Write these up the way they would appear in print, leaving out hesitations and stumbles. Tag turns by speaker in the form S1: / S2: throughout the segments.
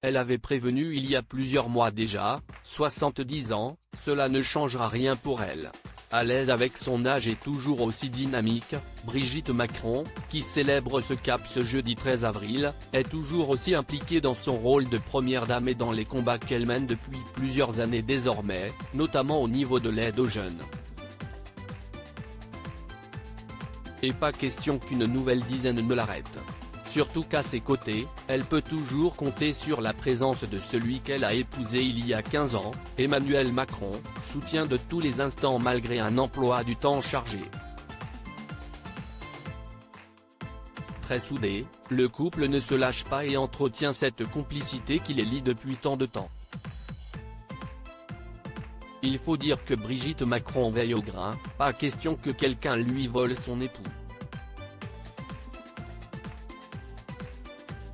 S1: elle avait prévenu il y a plusieurs mois déjà, 70 ans, cela ne changera rien pour elle. À l'aise avec son âge et toujours aussi dynamique, Brigitte Macron, qui célèbre ce cap ce jeudi 13 avril, est toujours aussi impliquée dans son rôle de première dame et dans les combats qu'elle mène depuis plusieurs années désormais, notamment au niveau de l'aide aux jeunes. Et pas question qu'une nouvelle dizaine ne l'arrête. Surtout qu'à ses côtés, elle peut toujours compter sur la présence de celui qu'elle a épousé il y a 15 ans, Emmanuel Macron, soutien de tous les instants malgré un emploi du temps chargé. Très soudé, le couple ne se lâche pas et entretient cette complicité qui les lie depuis tant de temps. Il faut dire que Brigitte Macron veille au grain, pas question que quelqu'un lui vole son époux.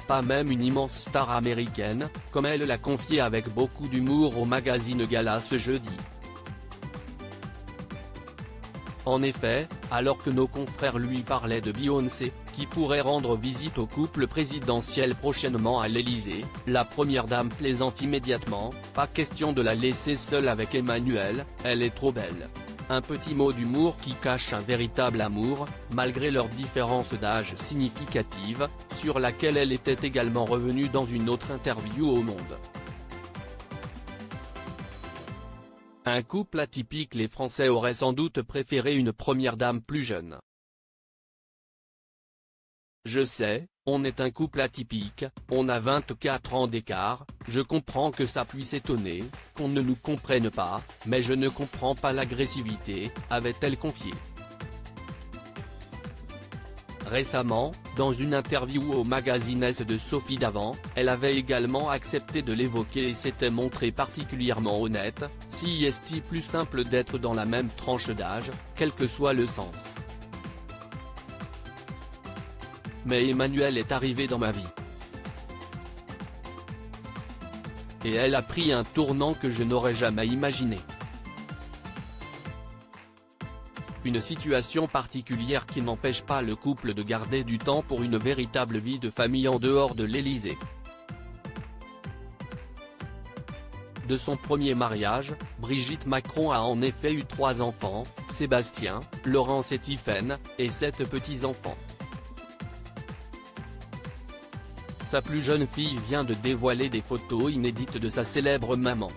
S1: Pas même une immense star américaine, comme elle l'a confié avec beaucoup d'humour au magazine Gala ce jeudi. En effet, alors que nos confrères lui parlaient de Beyoncé, qui pourrait rendre visite au couple présidentiel prochainement à l'Elysée, la première dame plaisante immédiatement, pas question de la laisser seule avec Emmanuel, elle est trop belle. Un petit mot d'humour qui cache un véritable amour, malgré leur différence d'âge significative, sur laquelle elle était également revenue dans une autre interview au Monde. Un couple atypique, les Français auraient sans doute préféré une première dame plus jeune. Je sais, on est un couple atypique, on a 24 ans d'écart, je comprends que ça puisse étonner, qu'on ne nous comprenne pas, mais je ne comprends pas l'agressivité, avait-elle confié. Récemment, dans une interview au magazine S de Sophie Davant, elle avait également accepté de l'évoquer et s'était montrée particulièrement honnête, si est-il plus simple d'être dans la même tranche d'âge, quel que soit le sens. Mais Emmanuel est arrivé dans ma vie. Et elle a pris un tournant que je n'aurais jamais imaginé. Une situation particulière qui n'empêche pas le couple de garder du temps pour une véritable vie de famille en dehors de l'Elysée. De son premier mariage, Brigitte Macron a en effet eu 3 enfants, Sébastien, Laurence et Tiphaine, et 7 petits-enfants. Sa plus jeune fille vient de dévoiler des photos inédites de sa célèbre maman.